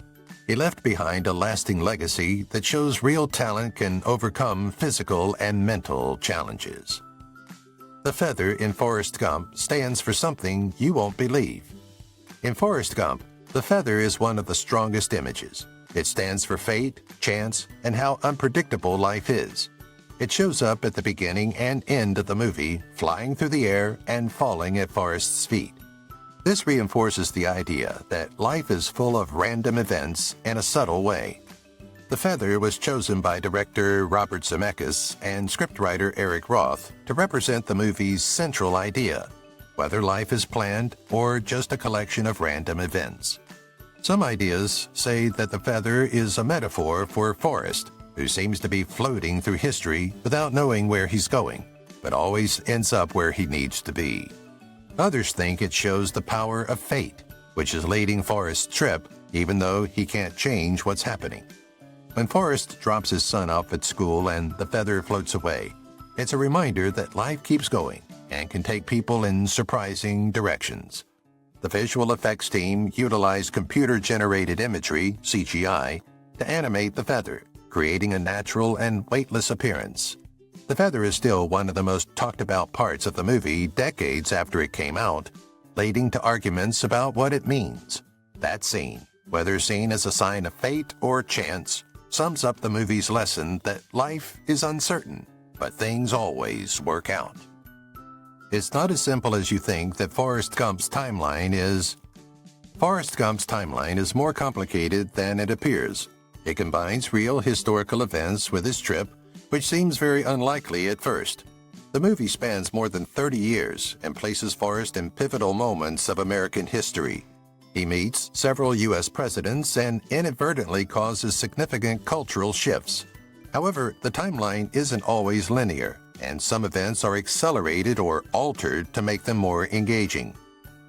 He left behind a lasting legacy that shows real talent can overcome physical and mental challenges. The feather in Forrest Gump stands for something you won't believe. In Forrest Gump, the feather is one of the strongest images. It stands for fate, chance, and how unpredictable life is. It shows up at the beginning and end of the movie, flying through the air and falling at Forrest's feet. This reinforces the idea that life is full of random events in a subtle way. The feather was chosen by director Robert Zemeckis and scriptwriter Eric Roth to represent the movie's central idea, whether life is planned or just a collection of random events. Some ideas say that the feather is a metaphor for Forrest, who seems to be floating through history without knowing where he's going, but always ends up where he needs to be. Others think it shows the power of fate, which is leading Forrest's trip even though he can't change what's happening. When Forrest drops his son off at school and the feather floats away, it's a reminder that life keeps going and can take people in surprising directions. The visual effects team utilized computer-generated imagery, CGI, to animate the feather, creating a natural and weightless appearance. The feather is still one of the most talked-about parts of the movie decades after it came out, leading to arguments about what it means. That scene, whether seen as a sign of fate or chance, sums up the movie's lesson that life is uncertain, but things always work out. It's not as simple as you think that Forrest Gump's timeline is. Forrest Gump's timeline is more complicated than it appears. It combines real historical events with his trip, which seems very unlikely at first. The movie spans more than 30 years and places Forrest in pivotal moments of American history. He meets several U.S. presidents and inadvertently causes significant cultural shifts. However, the timeline isn't always linear, and some events are accelerated or altered to make them more engaging.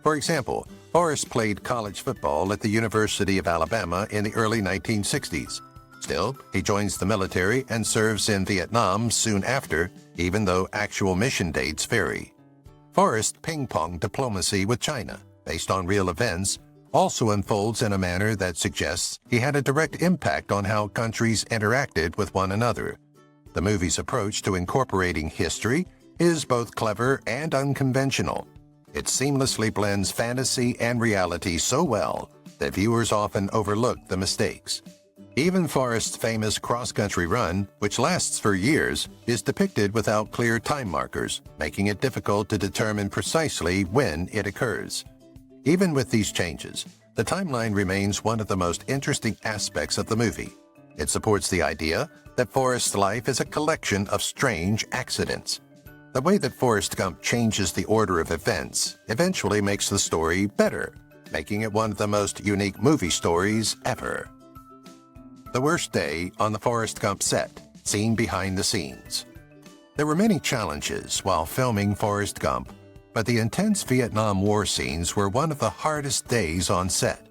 For example, Forrest played college football at the University of Alabama in the early 1960s. Still, he joins the military and serves in Vietnam soon after, even though actual mission dates vary. Forrest's ping-pong diplomacy with China, based on real events, also unfolds in a manner that suggests he had a direct impact on how countries interacted with one another. The movie's approach to incorporating history is both clever and unconventional. It seamlessly blends fantasy and reality so well that viewers often overlook the mistakes. Even Forrest's famous cross-country run, which lasts for years, is depicted without clear time markers, making it difficult to determine precisely when it occurs. Even with these changes, the timeline remains one of the most interesting aspects of the movie. It supports the idea that Forrest's life is a collection of strange accidents. The way that Forrest Gump changes the order of events eventually makes the story better, making it one of the most unique movie stories ever. The worst day on the Forrest Gump set, seen behind the scenes. There were many challenges while filming Forrest Gump, but the intense Vietnam War scenes were one of the hardest days on set.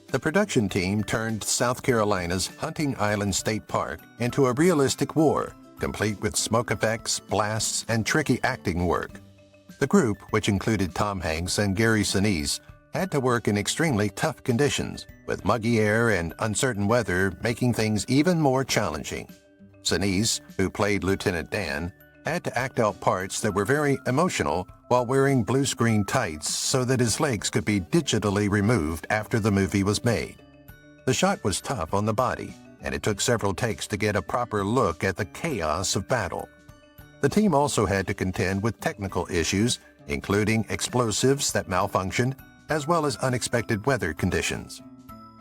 The production team turned South Carolina's Hunting Island State Park into a realistic war, complete with smoke effects, blasts, and tricky acting work. The group, which included Tom Hanks and Gary Sinise, had to work in extremely tough conditions, with muggy air and uncertain weather making things even more challenging. Sinise, who played Lieutenant Dan, had to act out parts that were very emotional while wearing blue screen tights so that his legs could be digitally removed after the movie was made. The shot was tough on the body, and it took several takes to get a proper look at the chaos of battle. The team also had to contend with technical issues, including explosives that malfunctioned, as well as unexpected weather conditions.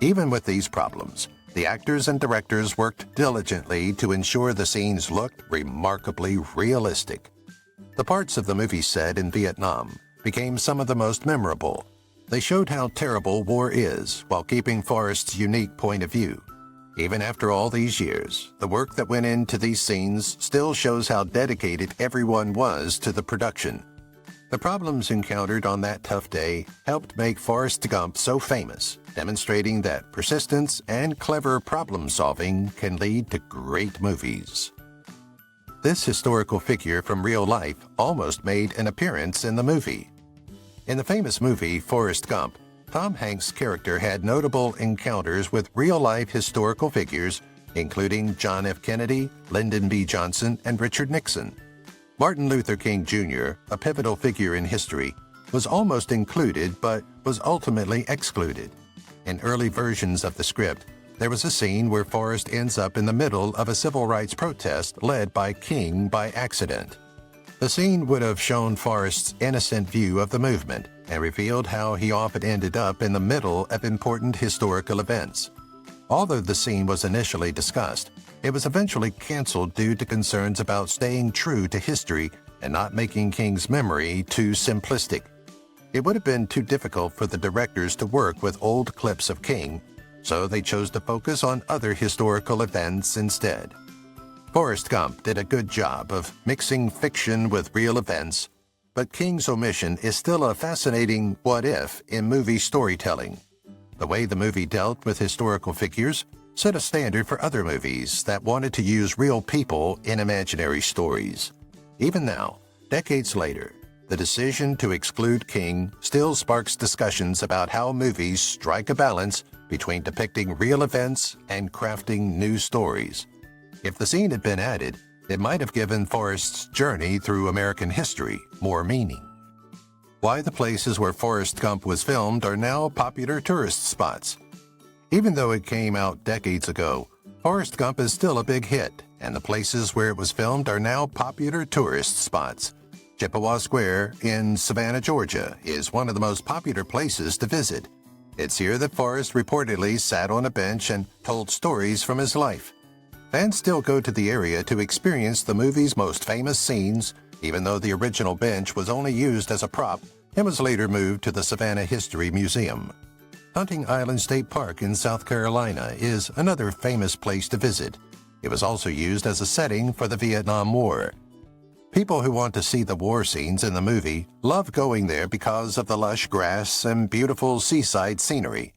Even with these problems, the actors and directors worked diligently to ensure the scenes looked remarkably realistic. The parts of the movie set in Vietnam became some of the most memorable. They showed how terrible war is while keeping Forrest's unique point of view. Even after all these years, the work that went into these scenes still shows how dedicated everyone was to the production. The problems encountered on that tough day helped make Forrest Gump so famous, demonstrating that persistence and clever problem-solving can lead to great movies. This historical figure from real life almost made an appearance in the movie. In the famous movie Forrest Gump, Tom Hanks' character had notable encounters with real-life historical figures, including John F. Kennedy, Lyndon B. Johnson, and Richard Nixon. Martin Luther King Jr., a pivotal figure in history, was almost included but was ultimately excluded. In early versions of the script, there was a scene where Forrest ends up in the middle of a civil rights protest led by King by accident. The scene would have shown Forrest's innocent view of the movement and revealed how he often ended up in the middle of important historical events. Although the scene was initially discussed, it was eventually canceled due to concerns about staying true to history and not making King's memory too simplistic. It would have been too difficult for the directors to work with old clips of King, so they chose to focus on other historical events instead. Forrest Gump did a good job of mixing fiction with real events, but King's omission is still a fascinating what-if in movie storytelling. The way the movie dealt with historical figures set a standard for other movies that wanted to use real people in imaginary stories. Even now, decades later, the decision to exclude King still sparks discussions about how movies strike a balance between depicting real events and crafting new stories. If the scene had been added, it might have given Forrest's journey through American history more meaning. Why the places where Forrest Gump was filmed are now popular tourist spots. Even though it came out decades ago, Forrest Gump is still a big hit, and the places where it was filmed are now popular tourist spots. Chippewa Square in Savannah, Georgia, is one of the most popular places to visit. It's here that Forrest reportedly sat on a bench and told stories from his life. Fans still go to the area to experience the movie's most famous scenes, even though the original bench was only used as a prop and was later moved to the Savannah History Museum. Hunting Island State Park in South Carolina is another famous place to visit. It was also used as a setting for the Vietnam War. People who want to see the war scenes in the movie love going there because of the lush grass and beautiful seaside scenery.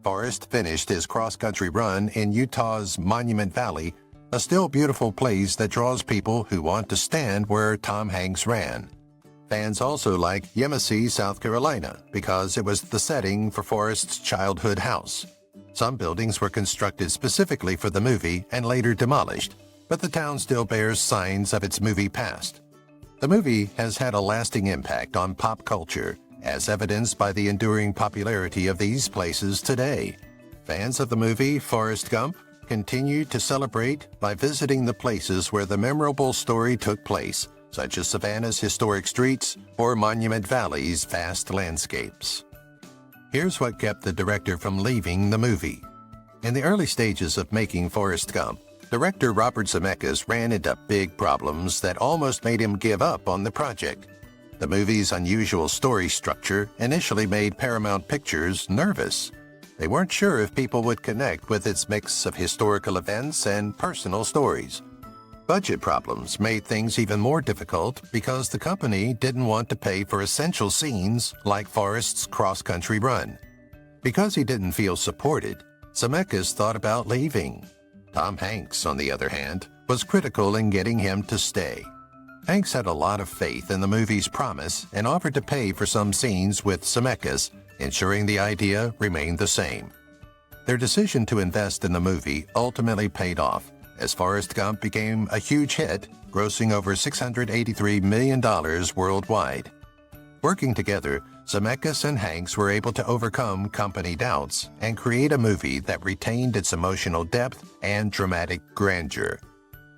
Forrest finished his cross-country run in Utah's Monument Valley, a still beautiful place that draws people who want to stand where Tom Hanks ran. Fans also like Yemassee, South Carolina, because it was the setting for Forrest's childhood house. Some buildings were constructed specifically for the movie and later demolished, but the town still bears signs of its movie past. The movie has had a lasting impact on pop culture, as evidenced by the enduring popularity of these places today. Fans of the movie Forrest Gump continue to celebrate by visiting the places where the memorable story took place, such as Savannah's historic streets or Monument Valley's vast landscapes. Here's what kept the director from leaving the movie. In the early stages of making Forrest Gump, director Robert Zemeckis ran into big problems that almost made him give up on the project. The movie's unusual story structure initially made Paramount Pictures nervous. They weren't sure if people would connect with its mix of historical events and personal stories. Budget problems made things even more difficult because the company didn't want to pay for essential scenes like Forrest's cross-country run. Because he didn't feel supported, Zemeckis thought about leaving. Tom Hanks, on the other hand, was critical in getting him to stay. Hanks had a lot of faith in the movie's promise and offered to pay for some scenes with Zemeckis, ensuring the idea remained the same. Their decision to invest in the movie ultimately paid off, as Forrest Gump became a huge hit, grossing over $683 million worldwide. Working together, Zemeckis and Hanks were able to overcome company doubts and create a movie that retained its emotional depth and dramatic grandeur.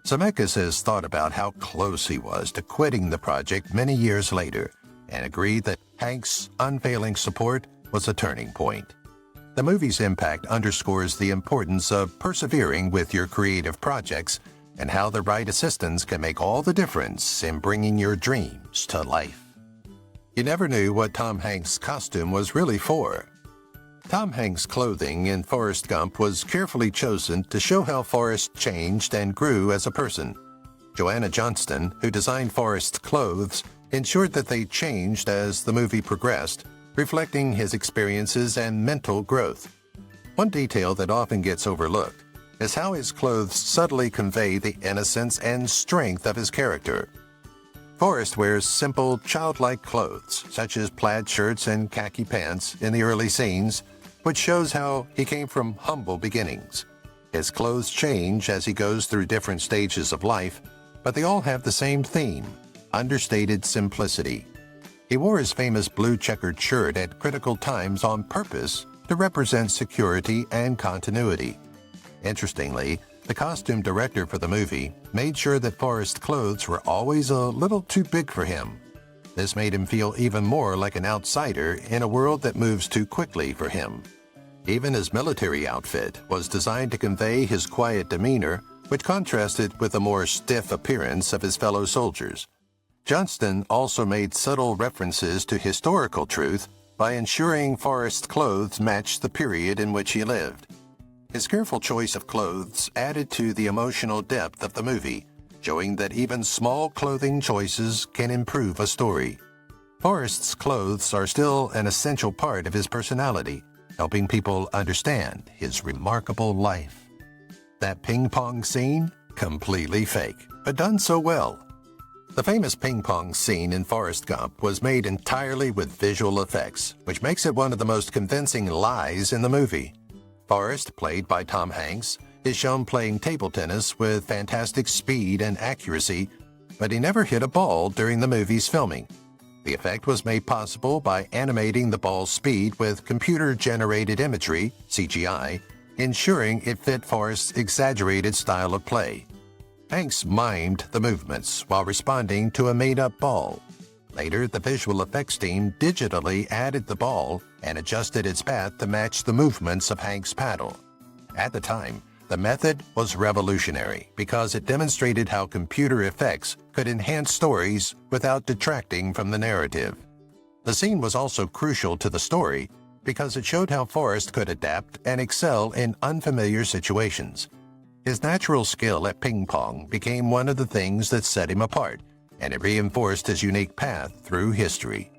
Zemeckis has thought about how close he was to quitting the project many years later and agreed that Hanks' unfailing support was a turning point. The movie's impact underscores the importance of persevering with your creative projects and how the right assistants can make all the difference in bringing your dreams to life. You never knew what Tom Hanks' costume was really for. Tom Hanks' clothing in Forrest Gump was carefully chosen to show how Forrest changed and grew as a person. Joanna Johnston, who designed Forrest's clothes, ensured that they changed as the movie progressed, reflecting his experiences and mental growth. One detail that often gets overlooked is how his clothes subtly convey the innocence and strength of his character. Forrest wears simple, childlike clothes, such as plaid shirts and khaki pants in the early scenes, which shows how he came from humble beginnings. His clothes change as he goes through different stages of life, but they all have the same theme: understated simplicity. He wore his famous blue checkered shirt at critical times on purpose to represent security and continuity. Interestingly, the costume director for the movie made sure that Forrest's clothes were always a little too big for him. This made him feel even more like an outsider in a world that moves too quickly for him. Even his military outfit was designed to convey his quiet demeanor, which contrasted with the more stiff appearance of his fellow soldiers. Johnston also made subtle references to historical truth by ensuring Forrest's clothes matched the period in which he lived. His careful choice of clothes added to the emotional depth of the movie, showing that even small clothing choices can improve a story. Forrest's clothes are still an essential part of his personality, helping people understand his remarkable life. That ping-pong scene? Completely fake, but done so well. The famous ping-pong scene in Forrest Gump was made entirely with visual effects, which makes it one of the most convincing lies in the movie. Forrest, played by Tom Hanks, is shown playing table tennis with fantastic speed and accuracy, but he never hit a ball during the movie's filming. The effect was made possible by animating the ball's speed with computer-generated imagery, CGI, ensuring it fit Forrest's exaggerated style of play. Hanks mimed the movements while responding to a made-up ball. Later, the visual effects team digitally added the ball and adjusted its path to match the movements of Hank's paddle. At the time, the method was revolutionary because it demonstrated how computer effects could enhance stories without detracting from the narrative. The scene was also crucial to the story because it showed how Forrest could adapt and excel in unfamiliar situations. His natural skill at ping-pong became one of the things that set him apart, and it reinforced his unique path through history.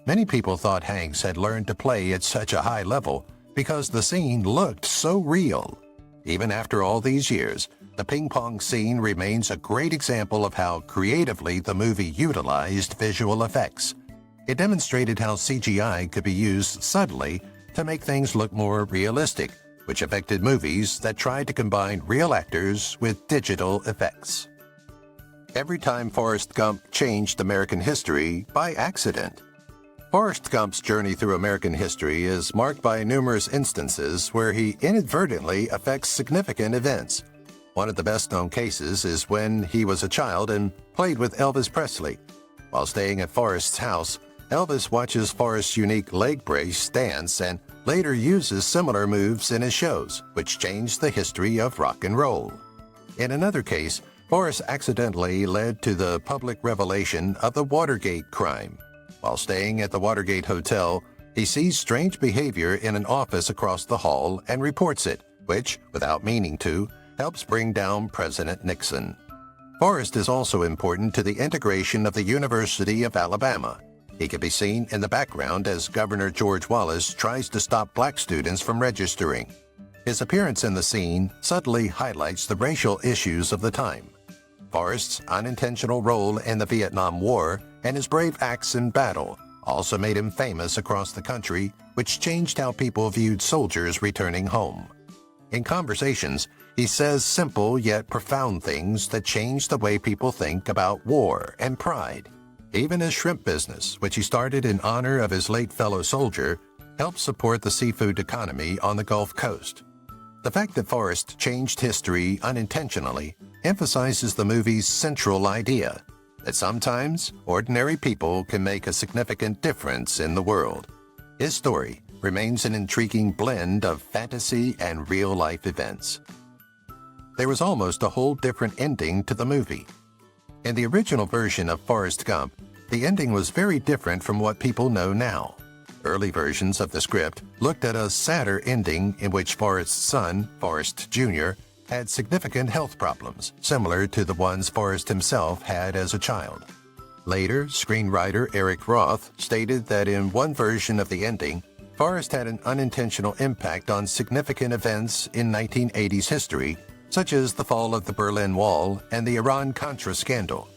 Many people thought Hanks had learned to play at such a high level because the scene looked so real. Even after all these years, the ping-pong scene remains a great example of how creatively the movie utilized visual effects. It demonstrated how CGI could be used subtly to make things look more realistic, which affected movies that tried to combine real actors with digital effects. Every time Forrest Gump changed American history by accident. Forrest Gump's journey through American history is marked by numerous instances where he inadvertently affects significant events. One of the best-known cases is when he was a child and played with Elvis Presley. While staying at Forrest's house, Elvis watches Forrest's unique leg brace dance and later uses similar moves in his shows, which changed the history of rock and roll. In another case, Forrest accidentally led to the public revelation of the Watergate crime. While staying at the Watergate Hotel, he sees strange behavior in an office across the hall and reports it, which, without meaning to, helps bring down President Nixon. Forrest is also important to the integration of the University of Alabama. He can be seen in the background as Governor George Wallace tries to stop black students from registering. His appearance in the scene subtly highlights the racial issues of the time. Forrest's unintentional role in the Vietnam War and his brave acts in battle also made him famous across the country, which changed how people viewed soldiers returning home. In conversations, he says simple yet profound things that change the way people think about war and pride. Even his shrimp business, which he started in honor of his late fellow soldier, helped support the seafood economy on the Gulf Coast. The fact that Forrest changed history unintentionally emphasizes the movie's central idea that sometimes ordinary people can make a significant difference in the world. His story remains an intriguing blend of fantasy and real-life events. There was almost a whole different ending to the movie. In the original version of Forrest Gump, the ending was very different from what people know now. Early versions of the script looked at a sadder ending in which Forrest's son, Forrest Jr., had significant health problems, similar to the ones Forrest himself had as a child. Later, screenwriter Eric Roth stated that in one version of the ending, Forrest had an unintentional impact on significant events in 1980s history, such as the fall of the Berlin Wall and the Iran-Contra scandal.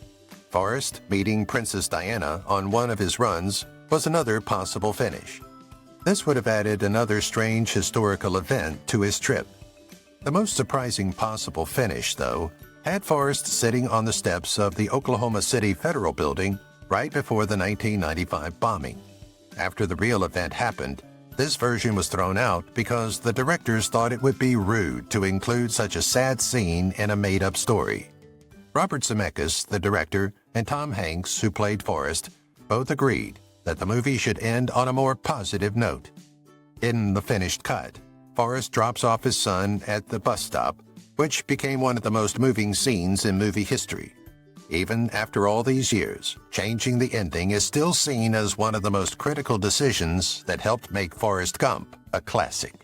Forrest meeting Princess Diana on one of his runs was another possible finish. This would have added another strange historical event to his trip. The most surprising possible finish, though, had Forrest sitting on the steps of the Oklahoma City Federal Building right before the 1995 bombing. After the real event happened, this version was thrown out because the directors thought it would be rude to include such a sad scene in a made-up story. Robert Zemeckis, the director, and Tom Hanks, who played Forrest, both agreed that the movie should end on a more positive note. In the finished cut, Forrest drops off his son at the bus stop, which became one of the most moving scenes in movie history. Even after all these years, changing the ending is still seen as one of the most critical decisions that helped make Forrest Gump a classic.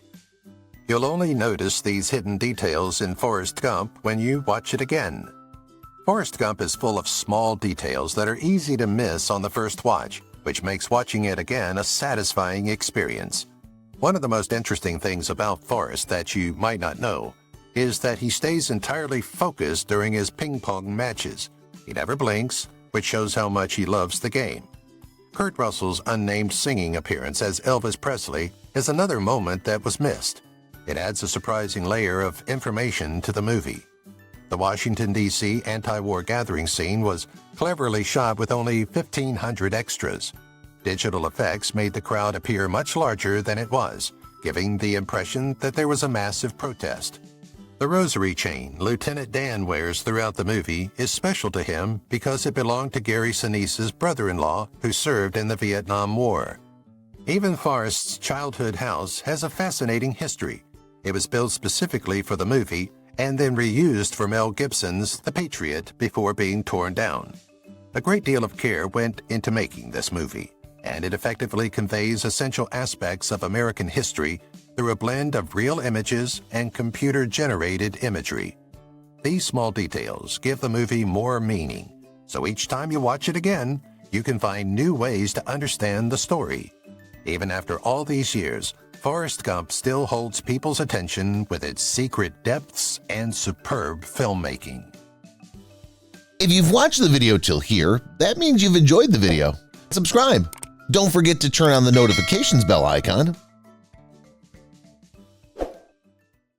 You'll only notice these hidden details in Forrest Gump when you watch it again. Forrest Gump is full of small details that are easy to miss on the first watch, which makes watching it again a satisfying experience. One of the most interesting things about Forrest that you might not know is that he stays entirely focused during his ping-pong matches. He never blinks, which shows how much he loves the game. Kurt Russell's unnamed singing appearance as Elvis Presley is another moment that was missed. It adds a surprising layer of information to the movie. The Washington, D.C. anti-war gathering scene was cleverly shot with only 1,500 extras. Digital effects made the crowd appear much larger than it was, giving the impression that there was a massive protest. The rosary chain Lieutenant Dan wears throughout the movie is special to him because it belonged to Gary Sinise's brother-in-law who served in the Vietnam War. Even Forrest's childhood house has a fascinating history. It was built specifically for the movie and then reused for Mel Gibson's The Patriot before being torn down. A great deal of care went into making this movie, and it effectively conveys essential aspects of American history through a blend of real images and computer-generated imagery. These small details give the movie more meaning, so each time you watch it again, you can find new ways to understand the story. Even after all these years, Forrest Gump still holds people's attention with its secret depths and superb filmmaking. If you've watched the video till here, that means you've enjoyed the video. Subscribe. Don't forget to turn on the notifications bell icon